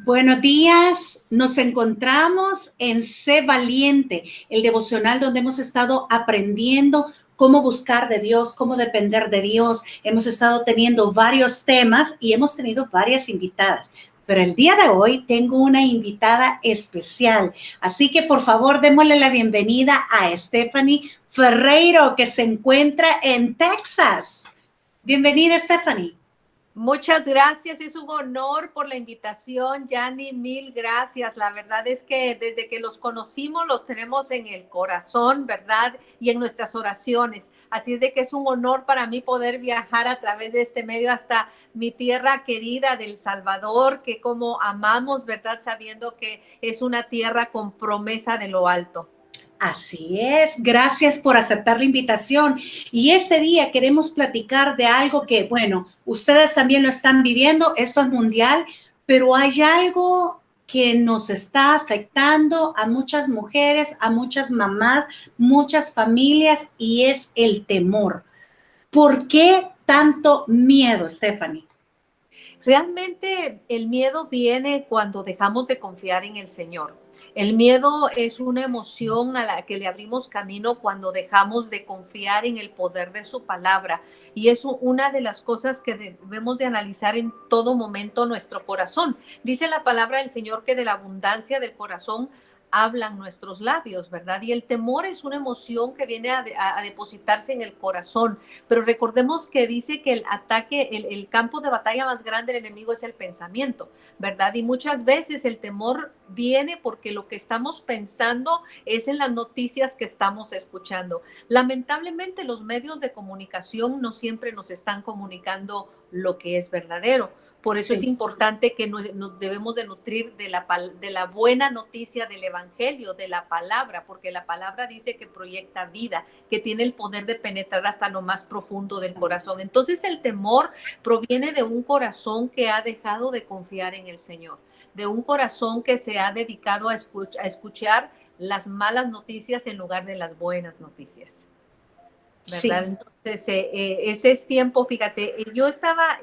Buenos días, nos encontramos en Sé Valiente, el devocional donde hemos estado aprendiendo cómo buscar de Dios, cómo depender de Dios. Hemos estado teniendo varios temas y hemos tenido varias invitadas. Pero el día de hoy tengo una invitada especial. Así que por favor démosle la bienvenida a Stephanie Ferreiro, que se encuentra en Texas. Bienvenida, Stephanie. Muchas gracias, es un honor por la invitación, Yanni, mil gracias. La verdad es que desde que los conocimos los tenemos en el corazón, ¿verdad? Y en nuestras oraciones. Así es de que es un honor para mí poder viajar a través de este medio hasta mi tierra querida del Salvador, que como amamos, ¿verdad? Sabiendo que es una tierra con promesa de lo alto. Así es, gracias por aceptar la invitación. Y este día queremos platicar de algo que, bueno, ustedes también lo están viviendo, esto es mundial, pero hay algo que nos está afectando a muchas mujeres, a muchas mamás, muchas familias, y es el temor. ¿Por qué tanto miedo, Stephanie? Realmente el miedo viene cuando dejamos de confiar en el Señor. El miedo es una emoción a la que le abrimos camino cuando dejamos de confiar en el poder de su palabra. Y es una de las cosas que debemos de analizar en todo momento nuestro corazón. Dice la palabra del Señor que de la abundancia del corazón hablan nuestros labios, ¿verdad? Y el temor es una emoción que viene a depositarse en el corazón. Pero recordemos que dice que el ataque, el campo de batalla más grande del enemigo es el pensamiento, ¿verdad? Y muchas veces el temor viene porque lo que estamos pensando es en las noticias que estamos escuchando. Lamentablemente los medios de comunicación no siempre nos están comunicando lo que es verdadero. Por eso es Sí. importante que nos debemos de nutrir de la buena noticia del evangelio, de la palabra, porque la palabra dice que proyecta vida, que tiene el poder de penetrar hasta lo más profundo del corazón. Entonces el temor proviene de un corazón que ha dejado de confiar en el Señor, de un corazón que se ha dedicado a escuchar las malas noticias en lugar de las buenas noticias. ¿Verdad? Sí. Entonces, ese es tiempo, fíjate, yo estaba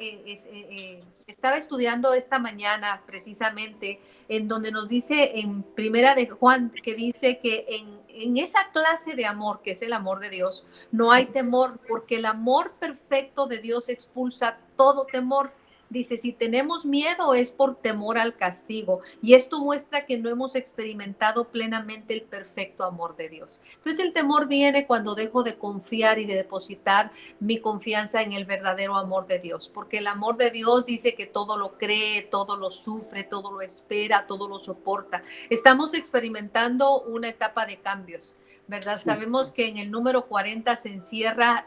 estudiando esta mañana precisamente en donde nos dice en Primera de Juan, que dice que en esa clase de amor, que es el amor de Dios, no hay temor, porque el amor perfecto de Dios expulsa todo temor. Dice, si tenemos miedo es por temor al castigo. Y esto muestra que no hemos experimentado plenamente el perfecto amor de Dios. Entonces el temor viene cuando dejo de confiar y de depositar mi confianza en el verdadero amor de Dios. Porque el amor de Dios dice que todo lo cree, todo lo sufre, todo lo espera, todo lo soporta. Estamos experimentando una etapa de cambios, ¿verdad? Sí. Sabemos que en el número 40 se encierra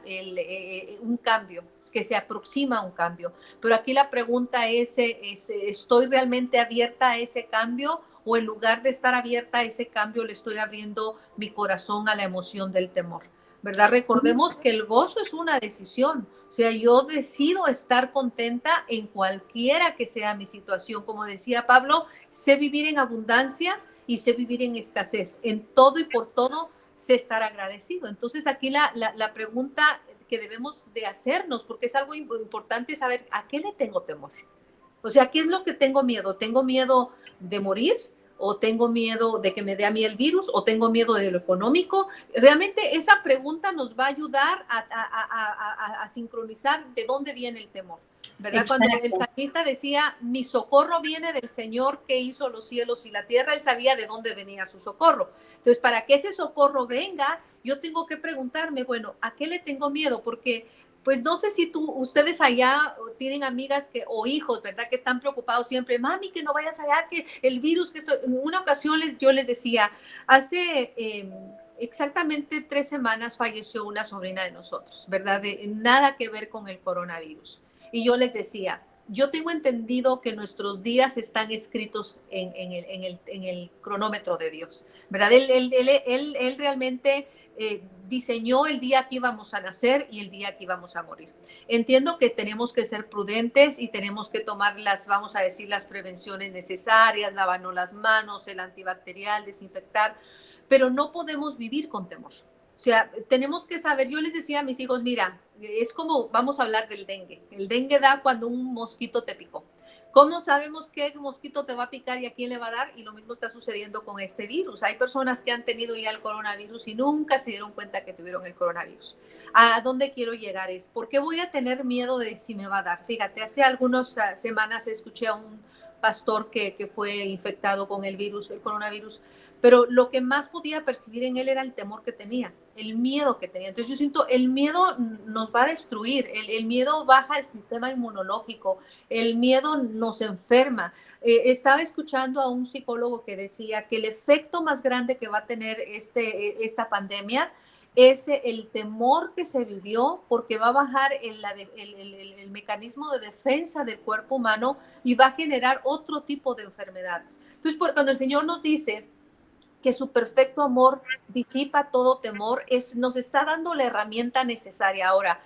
un cambio, que se aproxima a un cambio. Pero aquí la pregunta es, ¿estoy realmente abierta a ese cambio? O en lugar de estar abierta a ese cambio, le estoy abriendo mi corazón a la emoción del temor, ¿verdad? Recordemos que el gozo es una decisión. O sea, yo decido estar contenta en cualquiera que sea mi situación. Como decía Pablo, sé vivir en abundancia y sé vivir en escasez. En todo y por todo sé estar agradecido. Entonces aquí la pregunta que debemos de hacernos, porque es algo importante saber a qué le tengo temor. O sea, ¿qué es lo que tengo miedo? ¿Tengo miedo de morir? ¿O tengo miedo de que me dé a mí el virus? ¿O tengo miedo de lo económico? Realmente esa pregunta nos va a ayudar a sincronizar de dónde viene el temor, ¿verdad? Cuando el Exacto. salmista decía, mi socorro viene del Señor que hizo los cielos y la tierra, él sabía de dónde venía su socorro. Entonces, para que ese socorro venga, yo tengo que preguntarme, bueno, ¿a qué le tengo miedo? Porque pues no sé si ustedes allá tienen amigas o hijos, ¿verdad? Que están preocupados siempre, mami, que no vayas allá, que el virus, que esto. En una ocasión yo les decía, hace exactamente 3 semanas falleció una sobrina de nosotros, ¿verdad? Nada que ver con el coronavirus. Y yo les decía, yo tengo entendido que nuestros días están escritos en el cronómetro de Dios, ¿verdad? Él realmente diseñó el día que íbamos a nacer y el día que íbamos a morir. Entiendo que tenemos que ser prudentes y tenemos que tomar vamos a decir, las prevenciones necesarias, lavarnos las manos, el antibacterial, desinfectar, pero no podemos vivir con temor. O sea, tenemos que saber, yo les decía a mis hijos, mira, es como, vamos a hablar del dengue. El dengue da cuando un mosquito te picó. ¿Cómo sabemos qué mosquito te va a picar y a quién le va a dar? Y lo mismo está sucediendo con este virus. Hay personas que han tenido ya el coronavirus y nunca se dieron cuenta que tuvieron el coronavirus. ¿A dónde quiero llegar? Es, ¿por qué voy a tener miedo de si me va a dar? Fíjate, hace algunas semanas escuché a un pastor que fue infectado con el virus, el coronavirus, pero lo que más podía percibir en él era el temor que tenía, el miedo que tenía. Entonces yo siento, el miedo nos va a destruir, el miedo baja el sistema inmunológico, el miedo nos enferma. Estaba escuchando a un psicólogo que decía que el efecto más grande que va a tener esta pandemia es el temor que se vivió, porque va a bajar el mecanismo de defensa del cuerpo humano y va a generar otro tipo de enfermedades. Entonces, cuando el Señor nos dice que su perfecto amor disipa todo temor, nos está dando la herramienta necesaria. Ahora,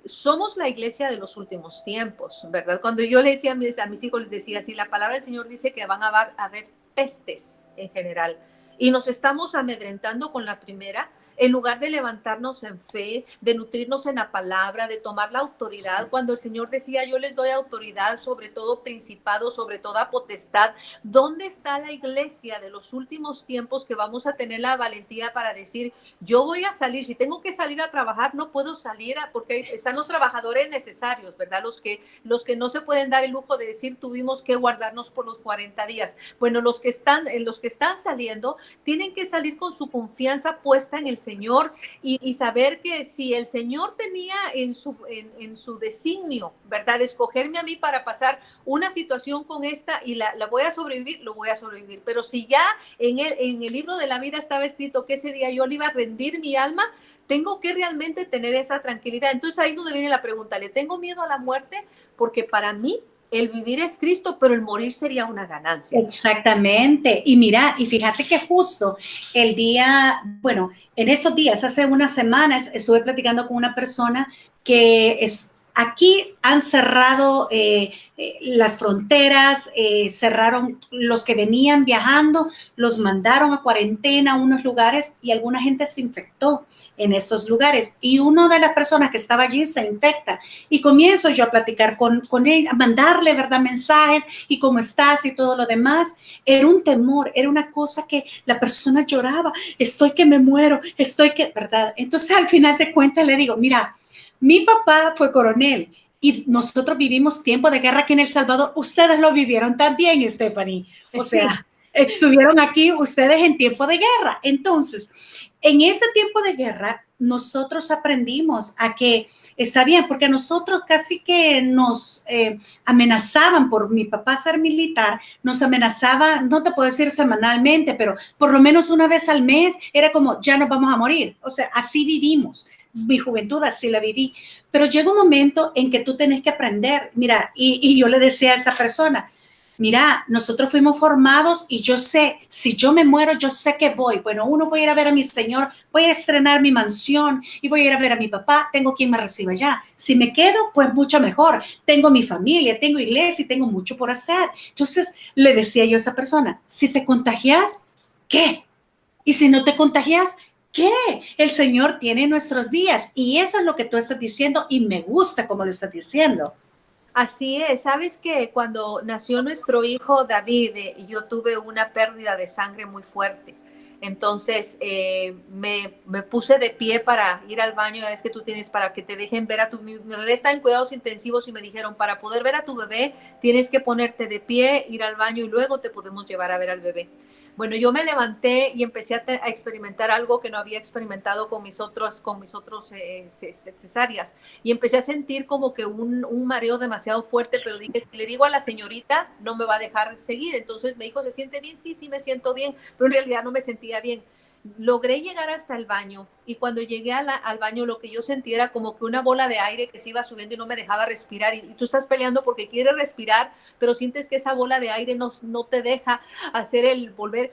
somos la iglesia de los últimos tiempos, ¿verdad? Cuando yo le decía a mis hijos, les decía, si la palabra del Señor dice que van a haber pestes en general, y nos estamos amedrentando con la primera, en lugar de levantarnos en fe, de nutrirnos en la palabra, de tomar la autoridad, cuando el Señor decía, yo les doy autoridad sobre todo principado, sobre toda potestad. ¿Dónde está la iglesia de los últimos tiempos que vamos a tener la valentía para decir, yo voy a salir, si tengo que salir a trabajar, no puedo salir porque están los trabajadores necesarios, ¿verdad? Los que no se pueden dar el lujo de decir, tuvimos que guardarnos por los 40 días. Bueno, los que están saliendo, tienen que salir con su confianza puesta en el Señor y saber que si el Señor tenía en su designio, ¿verdad? Escogerme a mí para pasar una situación con esta y la voy a sobrevivir, lo voy a sobrevivir. Pero si ya en el libro de la vida estaba escrito que ese día yo le iba a rendir mi alma, tengo que realmente tener esa tranquilidad. Entonces ahí es donde viene la pregunta, ¿le tengo miedo a la muerte? Porque para mí el vivir es Cristo, pero el morir sería una ganancia. Exactamente. Y mira, y fíjate que justo el día, bueno, en estos días, hace unas semanas, estuve platicando con una persona que aquí han cerrado las fronteras, cerraron los que venían viajando, los mandaron a cuarentena a unos lugares y alguna gente se infectó en estos lugares. Y una de las personas que estaba allí se infecta y comienzo yo a platicar con él, a mandarle, ¿verdad?, mensajes y cómo estás y todo lo demás. Era un temor, era una cosa que la persona lloraba, estoy que me muero, estoy que, ¿verdad? Entonces al final de cuentas le digo, mira, mi papá fue coronel y nosotros vivimos tiempo de guerra aquí en El Salvador. Ustedes lo vivieron también, Stephanie. O sea, estuvieron aquí ustedes en tiempo de guerra. Entonces, en este tiempo de guerra, nosotros aprendimos a que está bien, porque a nosotros casi que nos amenazaban por mi papá ser militar, nos amenazaba, no te puedo decir semanalmente, pero por lo menos una vez al mes era como, ya nos vamos a morir. O sea, así vivimos. Mi juventud así la viví, pero llega un momento en que tú tenés que aprender, mira, y yo le decía a esta persona, mira, nosotros fuimos formados y yo sé, si yo me muero, yo sé que voy, bueno, voy a ir a ver a mi Señor, voy a estrenar mi mansión y voy a ir a ver a mi papá, tengo quien me reciba allá, si me quedo, pues mucho mejor, tengo mi familia, tengo iglesia y tengo mucho por hacer. Entonces le decía yo a esta persona, si te contagias, ¿qué? Y si no te contagias, ¿qué? El Señor tiene nuestros días y eso es lo que tú estás diciendo y me gusta como lo estás diciendo. Así es, sabes que cuando nació nuestro hijo David, yo tuve una pérdida de sangre muy fuerte. Entonces me puse de pie para ir al baño. Es que tú tienes para que te dejen ver a mi bebé está en cuidados intensivos y me dijeron, para poder ver a tu bebé tienes que ponerte de pie, ir al baño y luego te podemos llevar a ver al bebé. Bueno, yo me levanté y empecé a experimentar algo que no había experimentado con mis otros cesáreas. Y empecé a sentir como que un mareo demasiado fuerte, pero dije, si le digo a la señorita, no me va a dejar seguir. Entonces me dijo, ¿se siente bien? Sí, sí me siento bien, pero en realidad no me sentía bien. Logré llegar hasta el baño y cuando llegué al baño lo que yo sentí era como que una bola de aire que se iba subiendo y no me dejaba respirar y tú estás peleando porque quieres respirar, pero sientes que esa bola de aire no te deja hacer poder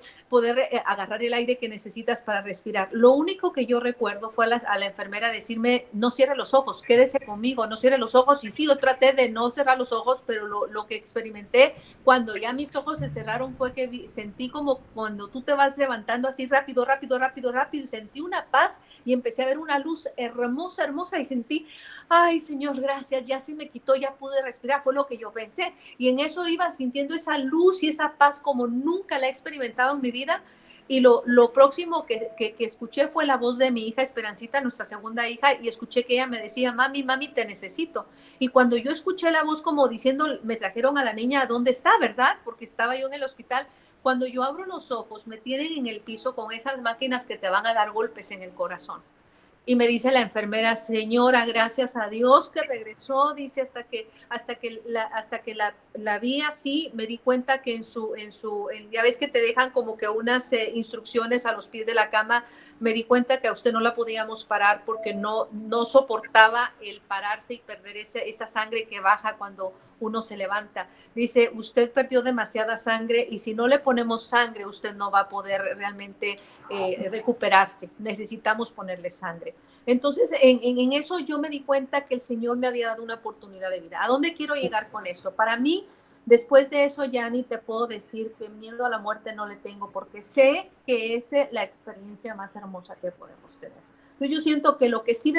agarrar el aire que necesitas para respirar. Lo único que yo recuerdo fue a la enfermera decirme, no cierre los ojos, quédese conmigo, no cierre los ojos. Y sí, yo traté de no cerrar los ojos, pero lo que experimenté cuando ya mis ojos se cerraron fue que sentí como cuando tú te vas levantando así rápido, rápido, rápido, rápido, y sentí una paz y empecé a ver una luz hermosa, hermosa, y sentí, ay, Señor, gracias, ya se me quitó, ya pude respirar, fue lo que yo pensé. Y en eso iba sintiendo esa luz y esa paz como nunca la he experimentado en mi vida. Y lo próximo que escuché fue la voz de mi hija Esperancita, nuestra segunda hija, y escuché que ella me decía, mami, mami, te necesito. Y cuando yo escuché la voz como diciendo, me trajeron a la niña, ¿dónde está, verdad? Porque estaba yo en el hospital. Cuando yo abro los ojos, me tienen en el piso con esas máquinas que te van a dar golpes en el corazón. Y me dice la enfermera, señora, gracias a Dios que regresó, dice, hasta que la vi así, me di cuenta que ya ves que te dejan como que unas instrucciones a los pies de la cama, me di cuenta que a usted no la podíamos parar porque no soportaba el pararse y perder esa sangre que baja cuando uno se levanta. Dice, usted perdió demasiada sangre y si no le ponemos sangre, usted no va a poder realmente recuperarse. Necesitamos ponerle sangre. Entonces, en eso yo me di cuenta que el Señor me había dado una oportunidad de vida. ¿A dónde quiero llegar con esto? Para mí, después de eso, ya ni te puedo decir que miedo a la muerte no le tengo, porque sé que es la experiencia más hermosa que podemos tener. Entonces yo siento que lo que sí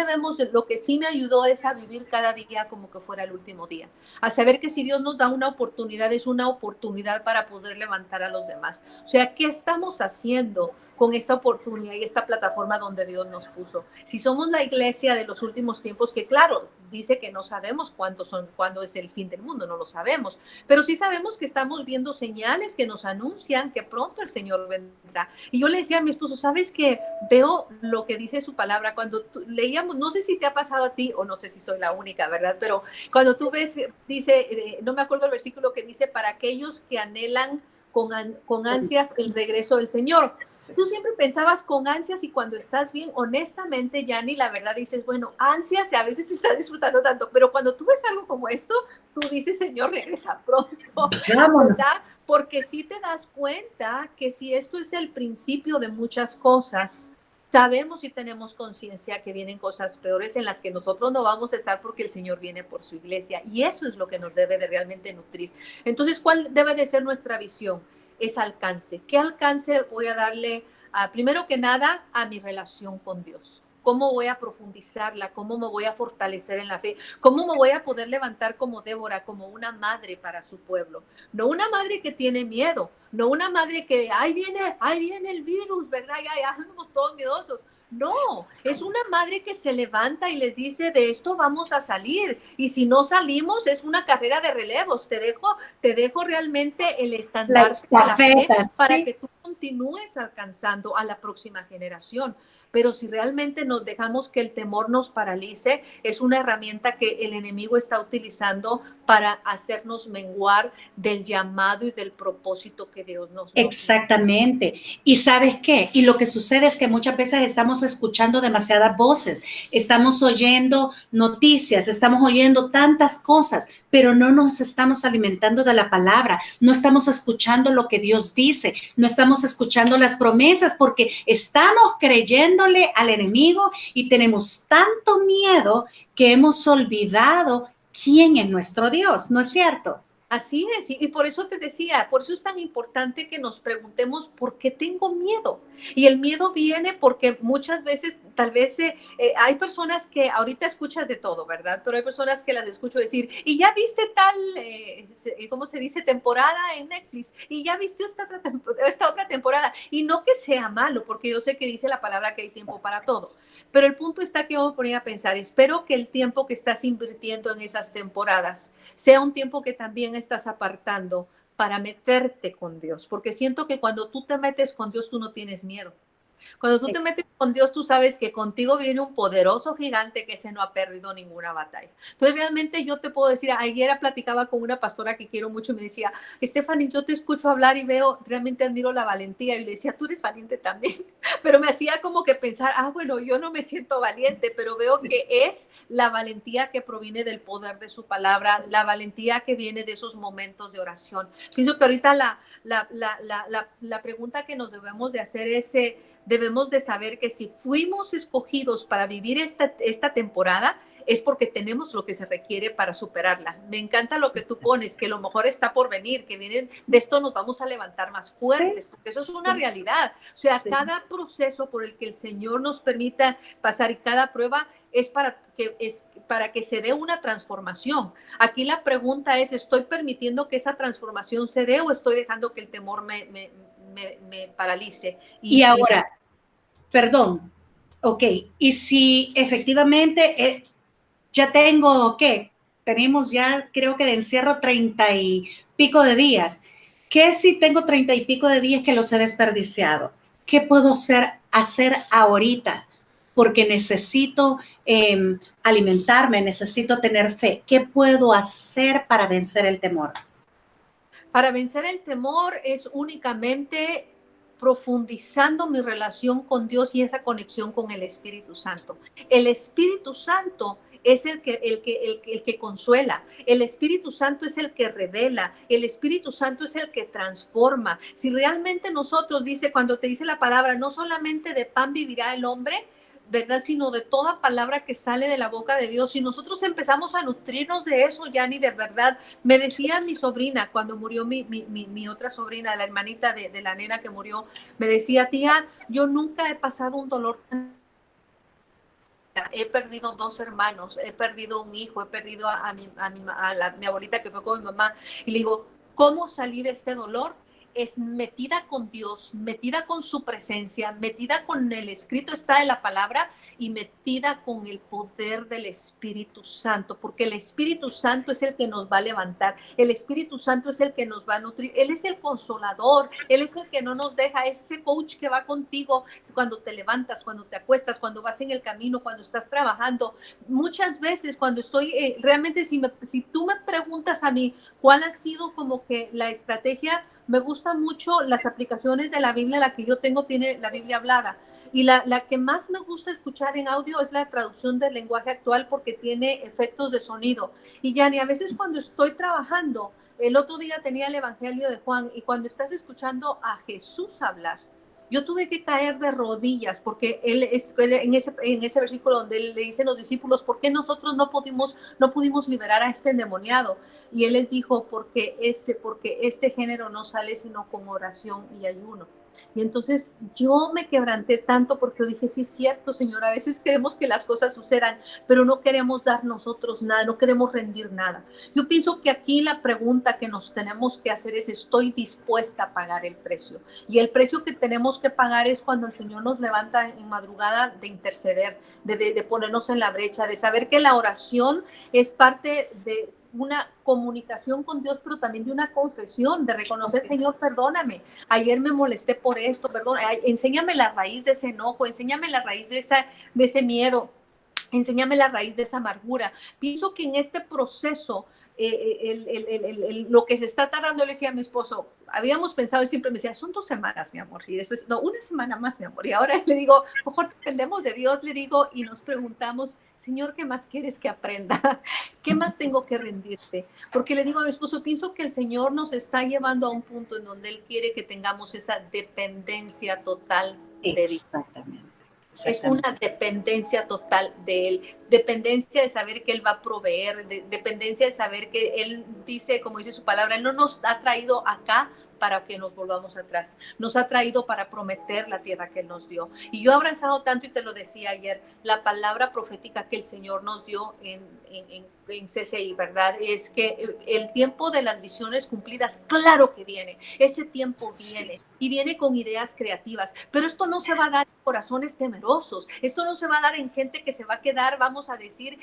me ayudó es a vivir cada día como que fuera el último día, a saber que si Dios nos da una oportunidad, es una oportunidad para poder levantar a los demás. O sea, ¿qué estamos haciendo con esta oportunidad y esta plataforma donde Dios nos puso? Si somos la iglesia de los últimos tiempos, que claro, dice que no sabemos cuándo es el fin del mundo, no lo sabemos, pero sí sabemos que estamos viendo señales que nos anuncian que pronto el Señor vendrá. Y yo le decía a mi esposo, ¿sabes qué? Veo lo que dice su palabra. Cuando leíamos, no sé si te ha pasado a ti o no sé si soy la única, ¿verdad? Pero cuando tú ves, dice, no me acuerdo el versículo que dice, para aquellos que anhelan con ansias el regreso del Señor. Tú siempre pensabas con ansias y cuando estás bien, honestamente, Yanni, la verdad dices, bueno, ansias y a veces estás disfrutando tanto, pero cuando tú ves algo como esto, tú dices, Señor, regresa pronto, ¿verdad? Porque sí te das cuenta que si esto es el principio de muchas cosas, sabemos y tenemos conciencia que vienen cosas peores en las que nosotros no vamos a estar porque el Señor viene por su iglesia y eso es lo que nos debe de realmente nutrir. Entonces, ¿cuál debe de ser nuestra visión? Es alcance. ¿Qué alcance voy a darle, primero que nada, a mi relación con Dios? ¿Cómo voy a profundizarla? ¿Cómo me voy a fortalecer en la fe? ¿Cómo me voy a poder levantar como Débora, como una madre para su pueblo? No una madre que tiene miedo, no una madre que, ahí viene el virus, ¿verdad? Ya andamos todos miedosos. No, es una madre que se levanta y les dice, de esto vamos a salir. Y si no salimos, es una carrera de relevos. Te dejo realmente el estandarte de la fe para que tú continúes alcanzando a la próxima generación. Pero si realmente nos dejamos que el temor nos paralice, es una herramienta que el enemigo está utilizando para hacernos menguar del llamado y del propósito que Dios nos dio. Exactamente. ¿Y sabes qué? Y lo que sucede es que muchas veces estamos escuchando demasiadas voces, estamos oyendo noticias, estamos oyendo tantas cosas, pero no nos estamos alimentando de la palabra, no estamos escuchando lo que Dios dice, no estamos escuchando las promesas porque estamos creyéndole al enemigo y tenemos tanto miedo que hemos olvidado quién es nuestro Dios, ¿no es cierto? Así es, y por eso te decía, por eso es tan importante que nos preguntemos por qué tengo miedo. Y el miedo viene porque muchas veces, tal vez hay personas que ahorita escuchas de todo, ¿verdad? Pero hay personas que las escucho decir, y ya viste tal, ¿cómo se dice? Temporada en Netflix, y ya viste esta otra temporada. Y no que sea malo, porque yo sé que dice la palabra que hay tiempo para todo. Pero el punto está que yo me ponía a pensar, espero que el tiempo que estás invirtiendo en esas temporadas sea un tiempo que también estás apartando para meterte con Dios, porque siento que cuando tú te metes con Dios, tú no tienes miedo. Cuando tú te metes con Dios, tú sabes que contigo viene un poderoso gigante que ese no ha perdido ninguna batalla. Entonces, realmente yo te puedo decir, ayer platicaba con una pastora que quiero mucho y me decía, Stephanie, yo te escucho hablar y veo, realmente admiro la valentía. Y le decía, tú eres valiente también. Pero me hacía como que pensar, bueno, yo no me siento valiente, pero veo que es la valentía que proviene del poder de su palabra, la valentía que viene de esos momentos de oración. Pienso que ahorita la pregunta que nos debemos de hacer es, debemos de saber que si fuimos escogidos para vivir esta temporada, es porque tenemos lo que se requiere para superarla. Me encanta lo que tú pones, que lo mejor está por venir, que vienen, de esto nos vamos a levantar más fuertes, porque eso es una realidad. O sea, cada proceso por el que el Señor nos permita pasar y cada prueba es para que se dé una transformación. Aquí la pregunta es, ¿estoy permitiendo que esa transformación se dé o estoy dejando que el temor me paralice? Y ahora, perdón, ok, y si efectivamente ya tengo, ¿qué? Tenemos ya, creo que de encierro 30 y pico de días. ¿Qué si tengo 30 y pico de días que los he desperdiciado? ¿Qué puedo hacer ahorita? Porque necesito alimentarme, necesito tener fe. ¿Qué puedo hacer para vencer el temor? Para vencer el temor es únicamente profundizando mi relación con Dios y esa conexión con el Espíritu Santo. El Espíritu Santo es el que consuela, el Espíritu Santo es el que revela, el Espíritu Santo es el que transforma. Si realmente nosotros, dice, cuando te dice la palabra, no solamente de pan vivirá el hombre, ¿verdad? Sino de toda palabra que sale de la boca de Dios. Si nosotros empezamos a nutrirnos de eso, Yani, de verdad, me decía mi sobrina, cuando murió mi otra sobrina, la hermanita de la nena que murió, me decía, tía, yo nunca he pasado un dolor tan... He perdido 2 hermanos, he perdido un hijo, he perdido mi abuelita que fue con mi mamá. Y le digo, ¿cómo salí de este dolor? Es metida con Dios, metida con su presencia, metida con el escrito está en la palabra y metida con el poder del Espíritu Santo, porque el Espíritu Santo es el que nos va a levantar, el Espíritu Santo es el que nos va a nutrir, Él es el consolador, Él es el que no nos deja, es ese coach que va contigo cuando te levantas, cuando te acuestas, cuando vas en el camino, cuando estás trabajando. Muchas veces cuando estoy, realmente si tú me preguntas a mí cuál ha sido como que la estrategia, me gusta mucho las aplicaciones de la Biblia, la que yo tengo tiene la Biblia hablada. Y la que más me gusta escuchar en audio es la traducción del lenguaje actual porque tiene efectos de sonido. Y Yani, a veces cuando estoy trabajando, el otro día tenía el Evangelio de Juan y cuando estás escuchando a Jesús hablar, yo tuve que caer de rodillas porque él en ese versículo donde él le dice a los discípulos, ¿por qué nosotros no pudimos liberar a este endemoniado? Y él les dijo, porque este género no sale sino con oración y ayuno. Y entonces yo me quebranté tanto porque yo dije, sí es cierto, Señor, a veces queremos que las cosas sucedan, pero no queremos dar nosotros nada, no queremos rendir nada. Yo pienso que aquí la pregunta que nos tenemos que hacer es, ¿estoy dispuesta a pagar el precio? Y el precio que tenemos que pagar es cuando el Señor nos levanta en madrugada de interceder, de ponernos en la brecha, de saber que la oración es parte de una comunicación con Dios, pero también de una confesión, de reconocer, Señor, perdóname, ayer me molesté por esto, perdón, enséñame la raíz de ese enojo, enséñame la raíz de ese miedo, enséñame la raíz de esa amargura. Pienso que en este proceso, lo que se está tardando, le decía a mi esposo, habíamos pensado y siempre me decía, son 2 semanas, mi amor, y después, no, 1 semana más, mi amor, y ahora le digo, mejor dependemos de Dios, le digo, y nos preguntamos, Señor, ¿qué más quieres que aprenda? ¿Qué más tengo que rendirte? Porque le digo a mi esposo, pienso que el Señor nos está llevando a un punto en donde Él quiere que tengamos esa dependencia total de Dios. Exactamente. Es una dependencia total de Él, dependencia de saber que Él va a proveer, dependencia de saber que Él dice, como dice su palabra, Él no nos ha traído acá para que nos volvamos atrás, nos ha traído para prometer la tierra que Él nos dio. Y yo he abrazado tanto, y te lo decía ayer, la palabra profética que el Señor nos dio en CCI, ¿verdad? Es que el tiempo de las visiones cumplidas, claro que viene, ese tiempo viene, y viene con ideas creativas, pero esto no se va a dar en corazones temerosos, esto no se va a dar en gente que se va a quedar, vamos a decir,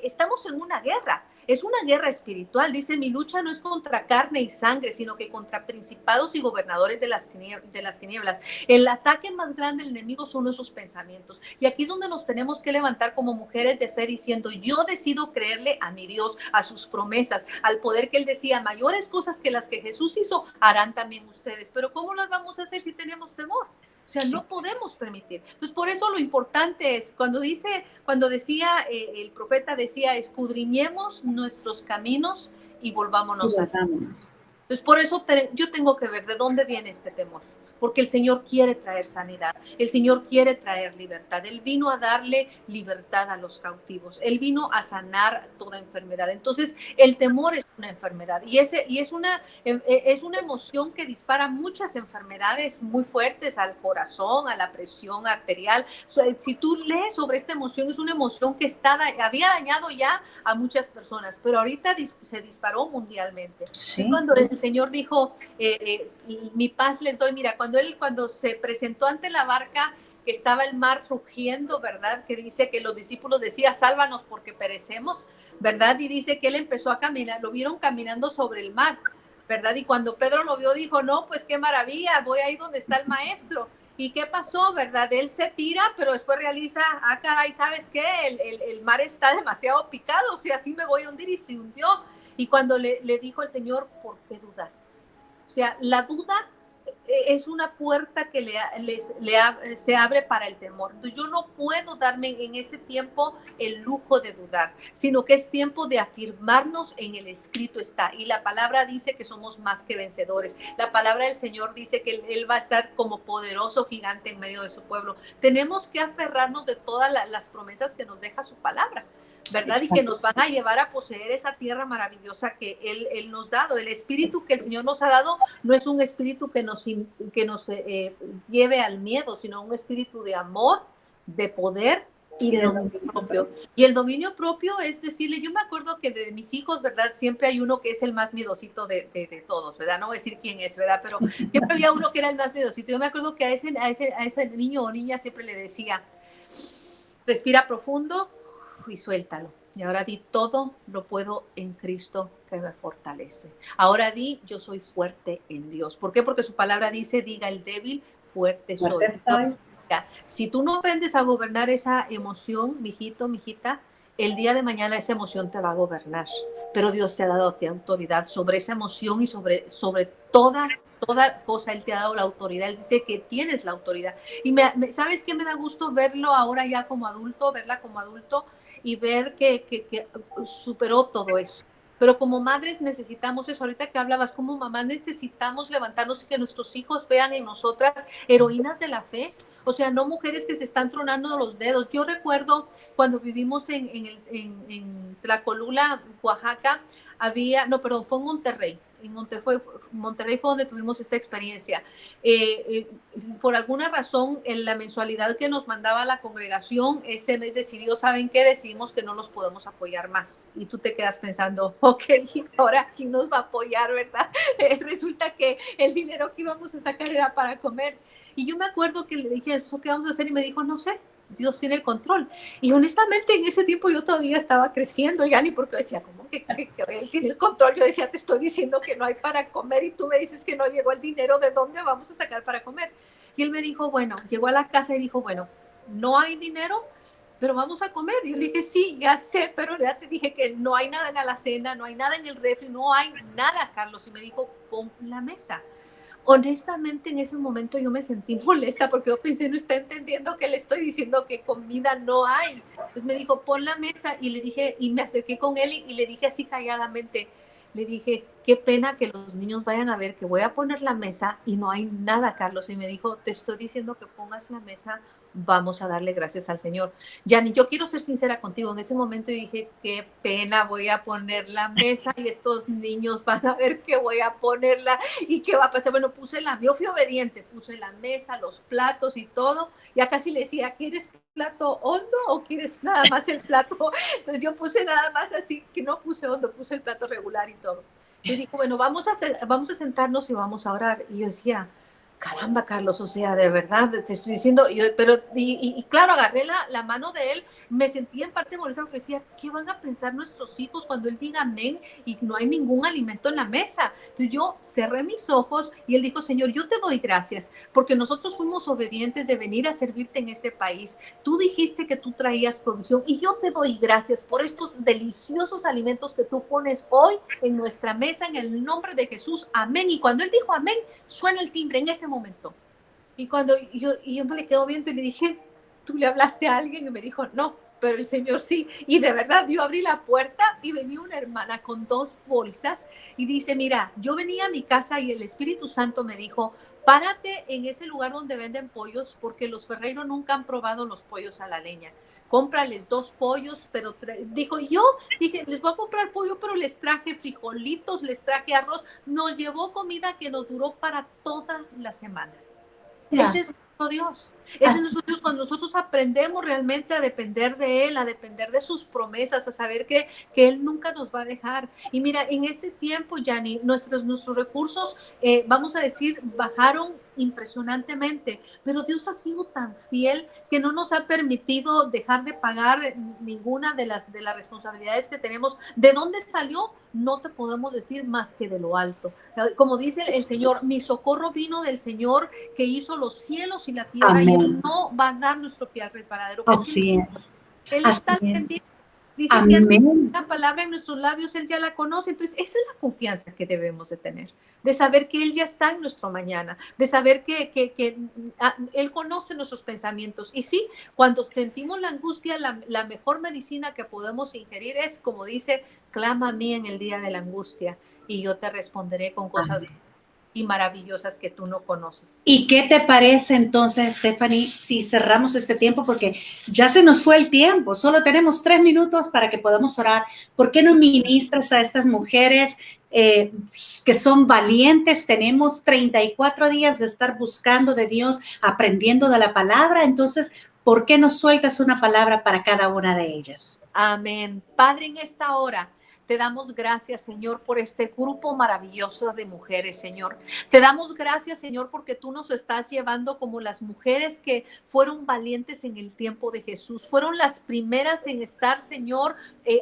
estamos en una guerra, es una guerra espiritual, dice, mi lucha no es contra carne y sangre, sino que contra principados y gobernadores de las tinieblas. El ataque más grande del enemigo son nuestros pensamientos, y aquí es donde nos tenemos que levantar como mujeres de fe diciendo, yo decido creerle a mi Dios, a sus promesas, al poder que Él decía, mayores cosas que las que Jesús hizo, harán también ustedes. Pero ¿cómo las vamos a hacer si tenemos temor? O sea, no podemos permitir. Entonces, por eso lo importante es, cuando decía, el profeta decía, escudriñemos nuestros caminos y volvámonos a Dios. Entonces, por eso yo tengo que ver de dónde viene este temor. porque el Señor quiere traer sanidad, el Señor quiere traer libertad. Él vino a darle libertad a los cautivos, Él vino a sanar toda enfermedad. Entonces, el temor es una enfermedad y es una emoción que dispara muchas enfermedades muy fuertes al corazón, a la presión arterial. Si tú lees sobre esta emoción, es una emoción que había dañado ya a muchas personas, pero ahorita se disparó mundialmente. Sí. Es cuando el Señor dijo, mi paz les doy. Mira, cuando se presentó ante la barca, que estaba el mar rugiendo, ¿verdad? Que dice que los discípulos decían, sálvanos porque perecemos, ¿verdad? Y dice que él empezó a caminar, lo vieron caminando sobre el mar, ¿verdad? Y cuando Pedro lo vio, dijo, no, pues qué maravilla, voy ahí donde está el maestro. ¿Y qué pasó, verdad? Él se tira, pero después realiza, caray, ¿sabes qué? El mar está demasiado picado, o sea, así me voy a hundir, y se hundió. Y cuando le dijo el Señor, ¿por qué dudaste? O sea, la duda es una puerta que se abre para el temor. Entonces, yo no puedo darme en ese tiempo el lujo de dudar, sino que es tiempo de afirmarnos en el escrito está. Y la palabra dice que somos más que vencedores. La palabra del Señor dice que Él va a estar como poderoso gigante en medio de su pueblo. Tenemos que aferrarnos de todas las promesas que nos deja su palabra, ¿verdad? Exacto. Y que nos van a llevar a poseer esa tierra maravillosa que Él nos ha dado. El espíritu que el Señor nos ha dado no es un espíritu que nos lleve al miedo, sino un espíritu de amor, de poder y de dominio propio. Y el dominio propio es decirle, yo me acuerdo que de mis hijos, ¿verdad? Siempre hay uno que es el más miedosito de todos, ¿verdad? No voy a decir quién es, ¿verdad? Pero siempre había uno que era el más miedosito. Yo me acuerdo que a ese niño o niña siempre le decía, respira profundo y suéltalo. Y ahora di, todo lo puedo en Cristo que me fortalece. Ahora di, yo soy fuerte en Dios. ¿Por qué? Porque su palabra dice, diga el débil, fuerte soy. Si tú no aprendes a gobernar esa emoción, mijito, mijita, el día de mañana esa emoción te va a gobernar. Pero Dios te ha dado autoridad sobre esa emoción y sobre toda cosa. Él te ha dado la autoridad. Él dice que tienes la autoridad. Y ¿sabes qué me da gusto verlo ahora ya como adulto, verla como adulto y ver que superó todo eso? Pero como madres necesitamos eso. Ahorita que hablabas, como mamás necesitamos levantarnos y que nuestros hijos vean en nosotras heroínas de la fe. O sea, no mujeres que se están tronando los dedos. Yo recuerdo cuando vivimos en Tlacolula, Oaxaca, fue en Monterrey. En Monterrey fue donde tuvimos esta experiencia. Por alguna razón, en la mensualidad que nos mandaba la congregación, ese mes ¿saben qué? Decidimos que no los podemos apoyar más. Y tú te quedas pensando, ok, ahora ¿quién nos va a apoyar, verdad? Resulta que el dinero que íbamos a sacar era para comer. Y yo me acuerdo que le dije, ¿eso qué vamos a hacer? Y me dijo, no sé, Dios tiene el control. Y honestamente en ese tiempo yo todavía estaba creciendo, ya ni porque decía, ¿cómo que Él tiene el control? Yo decía, te estoy diciendo que no hay para comer y tú me dices que no llegó el dinero, ¿de dónde vamos a sacar para comer? Y él me dijo, bueno, llegó a la casa y dijo, bueno, no hay dinero, pero vamos a comer. Y yo le dije, sí, ya sé, pero ya te dije que no hay nada en la alacena, no hay nada en el refri, no hay nada, Carlos. Y me dijo, pon la mesa. Honestamente, en ese momento yo me sentí molesta porque yo pensé, no está entendiendo que le estoy diciendo que comida no hay. Entonces me dijo, pon la mesa, y le dije, y me acerqué con él y le dije así calladamente, le dije, qué pena que los niños vayan a ver que voy a poner la mesa y no hay nada, Carlos. Y me dijo, te estoy diciendo que pongas la mesa, vamos a darle gracias al Señor. Yani, yo quiero ser sincera contigo, en ese momento dije, qué pena, voy a poner la mesa y estos niños van a ver que voy a ponerla y qué va a pasar. Bueno, yo fui obediente, puse la mesa, los platos y todo. Ya casi le decía, ¿quieres plato hondo o quieres nada más el plato? Entonces yo puse nada más así, que no puse hondo, puse el plato regular y todo. Y dijo, bueno, vamos a sentarnos y vamos a orar. Y yo decía, caramba, Carlos, o sea, de verdad, te estoy diciendo, y claro, agarré la mano de él, me sentí en parte molesta porque decía, ¿qué van a pensar nuestros hijos cuando él diga amén y no hay ningún alimento en la mesa? Entonces yo cerré mis ojos y él dijo, Señor, yo te doy gracias porque nosotros fuimos obedientes de venir a servirte en este país. Tú dijiste que tú traías provisión y yo te doy gracias por estos deliciosos alimentos que tú pones hoy en nuestra mesa en el nombre de Jesús. Amén. Y cuando él dijo amén, suena el timbre en ese momento. Y cuando yo me le quedo viendo y le dije, ¿tú le hablaste a alguien? Y me dijo, no. pero el Señor sí. Y de verdad, yo abrí la puerta y venía una hermana con 2 bolsas y dice, mira, yo venía a mi casa y el Espíritu Santo me dijo, párate en ese lugar donde venden pollos porque los ferreiros nunca han probado los pollos a la leña. Cómprales 2 pollos, pero dijo, yo dije, les voy a comprar pollo, pero les traje frijolitos, les traje arroz. Nos llevó comida que nos duró para toda la semana. Ya, Ese es nuestro Dios. Ese es así, nuestro Dios. Cuando nosotros aprendemos realmente a depender de Él, a depender de sus promesas, a saber que Él nunca nos va a dejar. Y mira, en este tiempo, Yanni, nuestros recursos, vamos a decir, bajaron impresionantemente, pero Dios ha sido tan fiel que no nos ha permitido dejar de pagar ninguna de las responsabilidades que tenemos. ¿De dónde salió? No te podemos decir más que de lo alto. Como dice el Señor, mi socorro vino del Señor que hizo los cielos y la tierra y Él amén. no va a dar nuestro pie al resbaladero porque Así es. Él Así está al es. pendiente. Dice que antes Amén. la palabra en nuestros labios, Él ya la conoce. Entonces, esa es la confianza que debemos de tener, de saber que Él ya está en nuestro mañana, de saber que Él conoce nuestros pensamientos. Y sí, cuando sentimos la angustia, la mejor medicina que podemos ingerir es, como dice, clama a mí en el día de la angustia y yo te responderé con cosas Amén. y maravillosas que tú no conoces. ¿Y qué te parece entonces, Stephanie, si cerramos este tiempo? Porque ya se nos fue el tiempo, solo tenemos 3 minutos para que podamos orar. ¿Por qué no ministras a estas mujeres que son valientes? Tenemos 34 días de estar buscando de Dios, aprendiendo de la palabra. Entonces, ¿por qué no sueltas una palabra para cada una de ellas? Amén. Padre, en esta hora te damos gracias, Señor, por este grupo maravilloso de mujeres, Señor. Te damos gracias, Señor, porque tú nos estás llevando como las mujeres que fueron valientes en el tiempo de Jesús. Fueron las primeras en estar, Señor,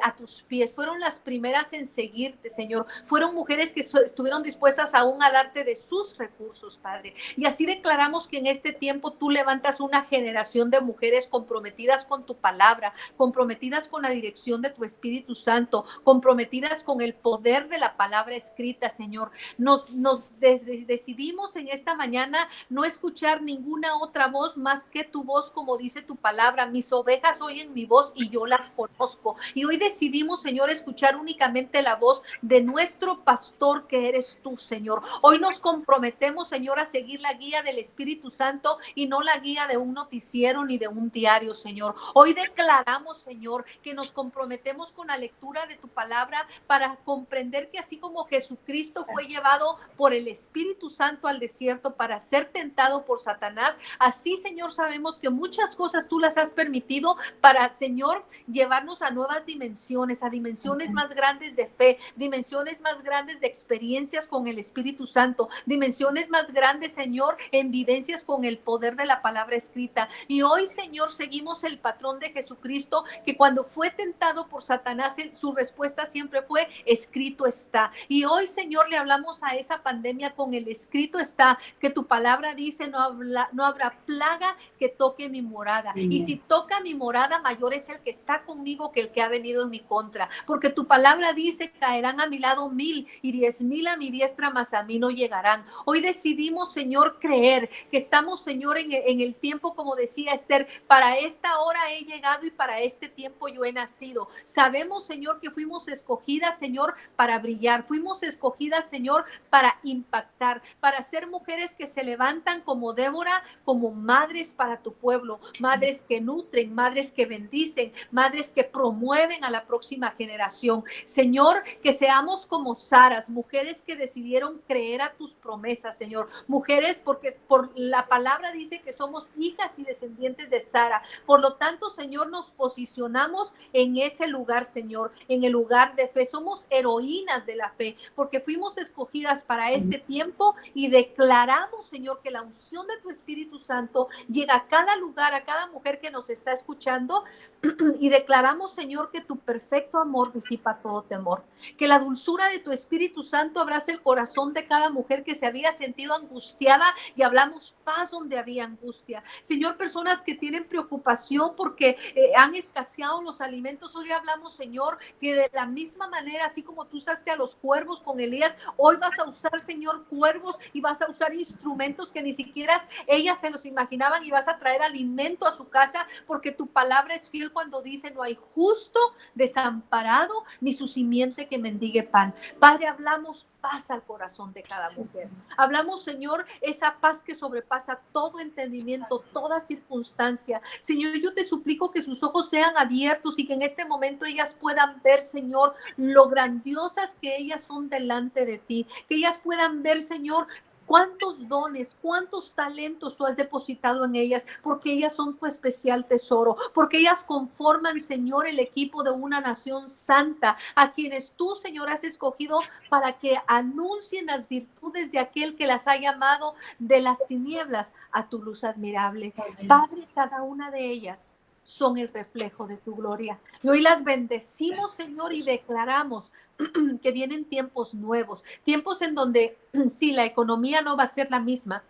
a tus pies. Fueron las primeras en seguirte, Señor. Fueron mujeres que estuvieron dispuestas aún a darte de sus recursos, Padre. Y así declaramos que en este tiempo tú levantas una generación de mujeres comprometidas con tu palabra, comprometidas con la dirección de tu Espíritu Santo, comprometidas con el poder de la palabra escrita, Señor. Decidimos en esta mañana no escuchar ninguna otra voz más que tu voz, como dice tu palabra. Mis ovejas oyen mi voz y yo las conozco. Y hoy decidimos, Señor, escuchar únicamente la voz de nuestro pastor que eres tú, Señor. Hoy nos comprometemos, Señor, a seguir la guía del Espíritu Santo y no la guía de un noticiero ni de un diario, Señor. Hoy declaramos, Señor, que nos comprometemos con la lectura de tu palabra para comprender que así como Jesucristo fue llevado por el Espíritu Santo al desierto para ser tentado por Satanás, así, Señor, sabemos que muchas cosas tú las has permitido para, Señor, llevarnos a nuevas dimensiones, a dimensiones más grandes de fe, dimensiones más grandes de experiencias con el Espíritu Santo, dimensiones más grandes, Señor, en vivencias con el poder de la palabra escrita. Y hoy, Señor, seguimos el patrón de Jesucristo, que cuando fue tentado por Satanás, su respuesta siempre fue: escrito está. Y hoy, Señor, le hablamos a esa pandemia con el escrito está, que tu palabra dice: no habrá plaga que toque mi morada. Y si toca mi morada, mayor es el que está conmigo que el que ha venido en mi contra. Porque tu palabra dice: caerán a mi lado 1000 y 10,000 a mi diestra, mas a mí no llegarán. Hoy decidimos, Señor, creer que estamos, Señor, en el tiempo, como decía Esther, para esta hora he llegado y para este tiempo yo he nacido. Sabemos, Señor, que fuimos escogidas, Señor, para brillar. Fuimos escogidas, Señor, para impactar, para ser mujeres que se levantan como Débora, como madres para tu pueblo, madres que nutren, madres que bendicen, madres que promueven a la próxima generación. Señor, que seamos como Saras, mujeres que decidieron creer a tus promesas, Señor. Mujeres, porque por la palabra dice que somos hijas y descendientes de Sara. Por lo tanto, Señor, nos posicionamos en ese lugar, Señor, en el lugar de fe. Somos heroínas de la fe, porque fuimos escogidas para este tiempo y declaramos, Señor, que la unción de tu Espíritu Santo llega a cada lugar, a cada mujer que nos está escuchando, y declaramos, Señor, que tu perfecto amor disipa todo temor, que la dulzura de tu Espíritu Santo abrace el corazón de cada mujer que se había sentido angustiada, y hablamos paz donde había angustia. Señor, personas que tienen preocupación porque han escaseado los alimentos, hoy hablamos, Señor, que de la misma misma manera, así como tú usaste a los cuervos con Elías, hoy vas a usar, Señor, cuervos y vas a usar instrumentos que ni siquiera ellas se los imaginaban y vas a traer alimento a su casa, porque tu palabra es fiel cuando dice: no hay justo desamparado ni su simiente que mendigue pan. Padre, hablamos paz al corazón de cada mujer. Hablamos, Señor, esa paz que sobrepasa todo entendimiento, toda circunstancia. Señor, yo te suplico que sus ojos sean abiertos y que en este momento ellas puedan ver, Señor, lo grandiosas que ellas son delante de ti. Que ellas puedan ver, Señor, cuántos dones, cuántos talentos tú has depositado en ellas, porque ellas son tu especial tesoro, porque ellas conforman, Señor, el equipo de una nación santa, a quienes tú, Señor, has escogido para que anuncien las virtudes de aquel que las ha llamado de las tinieblas a tu luz admirable. Padre, cada una de ellas son el reflejo de tu gloria. Y hoy las bendecimos, Señor, y declaramos que vienen tiempos nuevos, tiempos en donde sí, la economía no va a ser la misma,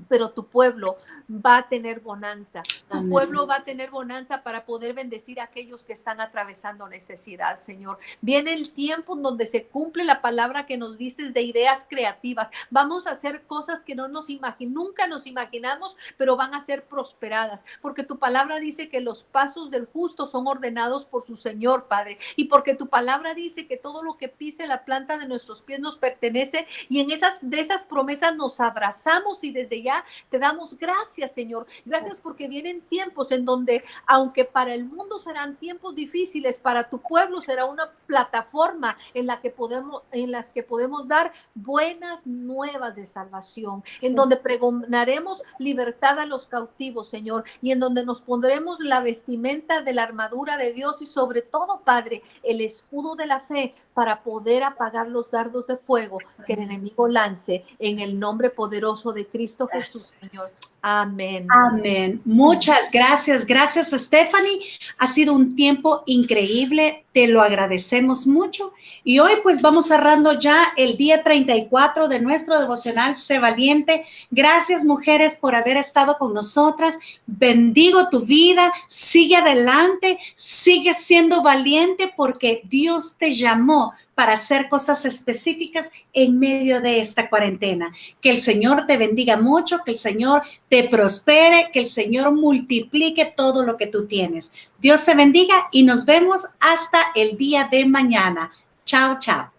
pero tu pueblo va a tener bonanza. Tu Amén. pueblo va a tener bonanza para poder bendecir a aquellos que están atravesando necesidad, Señor. Viene el tiempo en donde se cumple la palabra que nos dices de ideas creativas. Vamos a hacer cosas que nunca nos imaginamos, pero van a ser prosperadas, porque tu palabra dice que los pasos del justo son ordenados por su Señor, Padre, y porque tu palabra dice que todo lo que pise la planta de nuestros pies nos pertenece, y de esas promesas nos abrazamos, y desde ya te damos gracias, Señor. Gracias porque vienen tiempos en donde, aunque para el mundo serán tiempos difíciles, para tu pueblo será una plataforma en las que podemos dar buenas nuevas de salvación, en donde pregonaremos libertad a los cautivos, Señor, y en donde nos pondremos la vestimenta de la armadura de Dios y sobre todo, Padre, el escudo de la fe para poder apagar los dardos de fuego que el enemigo lance, en el nombre poderoso de Cristo Jesús, Señor. Amén. Amén. Muchas gracias. Gracias, Stephanie. Ha sido un tiempo increíble. Te lo agradecemos mucho. Y hoy pues vamos cerrando ya el día 34 de nuestro devocional Sé Valiente. Gracias, mujeres, por haber estado con nosotras. Bendigo tu vida. Sigue adelante. Sigue siendo valiente porque Dios te llamó para hacer cosas específicas en medio de esta cuarentena. Que el Señor te bendiga mucho, que el Señor te prospere, que el Señor multiplique todo lo que tú tienes. Dios te bendiga y nos vemos hasta el día de mañana. Chao, chao.